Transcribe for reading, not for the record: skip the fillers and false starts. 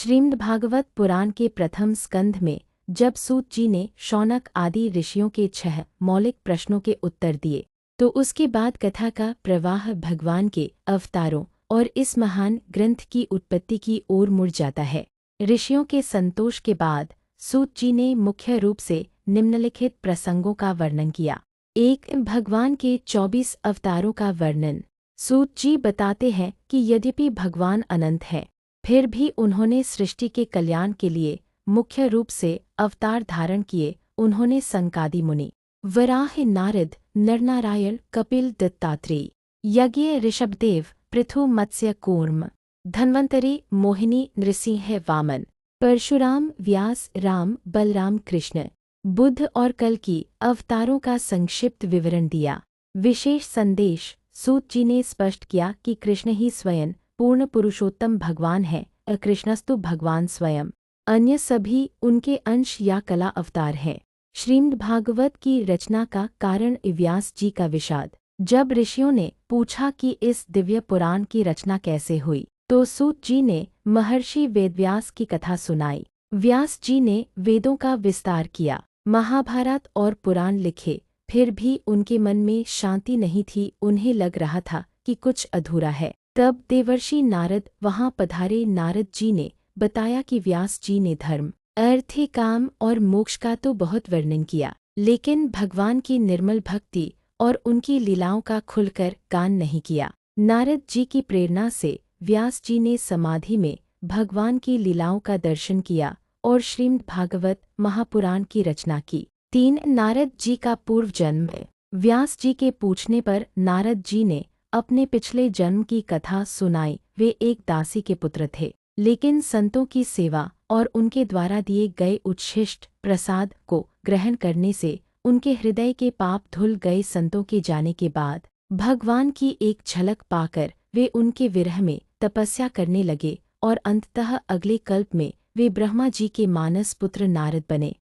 श्रीमद्भागवत पुराण के प्रथम स्कंध में जब सूत जी ने शौनक आदि ऋषियों के 6 मौलिक प्रश्नों के उत्तर दिए, तो उसके बाद कथा का प्रवाह भगवान के अवतारों और इस महान ग्रंथ की उत्पत्ति की ओर मुड़ जाता है। ऋषियों के संतोष के बाद सूत जी ने मुख्य रूप से निम्नलिखित प्रसंगों का वर्णन किया। 1. भगवान के 24 अवतारों का वर्णन। सूत जी बताते हैं कि यद्यपि भगवान अनंत है, फिर भी उन्होंने सृष्टि के कल्याण के लिए मुख्य रूप से अवतार धारण किए। उन्होंने संकादि मुनि, वराह, नारद, नरनारायण, कपिल, दत्तात्रेय, यज्ञ, ऋषभदेव, पृथु, मत्स्य, कूर्म, धन्वंतरि, मोहिनी, नृसिंह, वामन, परशुराम, व्यास, राम, बलराम, कृष्ण, बुद्ध और कल की अवतारों का संक्षिप्त विवरण दिया। विशेष संदेश। सूत जी ने स्पष्ट किया कि कृष्ण ही स्वयं पूर्ण पुरुषोत्तम भगवान है, कृष्णस्तु भगवान स्वयं, अन्य सभी उनके अंश या कला अवतार हैं। श्रीमद्भागवत की रचना का कारण। व्यास जी का विषाद। जब ऋषियों ने पूछा कि इस दिव्य पुराण की रचना कैसे हुई, तो सूत जी ने महर्षि वेदव्यास की कथा सुनाई। व्यास जी ने वेदों का विस्तार किया, महाभारत और पुराण लिखे, फिर भी उनके मन में शांति नहीं थी। उन्हें लग रहा था कि कुछ अधूरा है। तब देवर्षि नारद वहां पधारे। नारद जी ने बताया कि व्यास जी ने धर्म, अर्थ, काम और मोक्ष का तो बहुत वर्णन किया, लेकिन भगवान की निर्मल भक्ति और उनकी लीलाओं का खुलकर गान नहीं किया। नारद जी की प्रेरणा से व्यास जी ने समाधि में भगवान की लीलाओं का दर्शन किया और श्रीमद्भागवत महापुराण की रचना की। 3. नारद जी का पूर्व जन्म। व्यास जी के पूछने पर नारद जी ने अपने पिछले जन्म की कथा सुनाई। वे एक दासी के पुत्र थे, लेकिन संतों की सेवा और उनके द्वारा दिए गए उच्छिष्ट प्रसाद को ग्रहण करने से उनके हृदय के पाप धुल गए। संतों के जाने के बाद भगवान की एक झलक पाकर वे उनके विरह में तपस्या करने लगे और अंततः अगले कल्प में वे ब्रह्मा जी के मानस पुत्र नारद बने।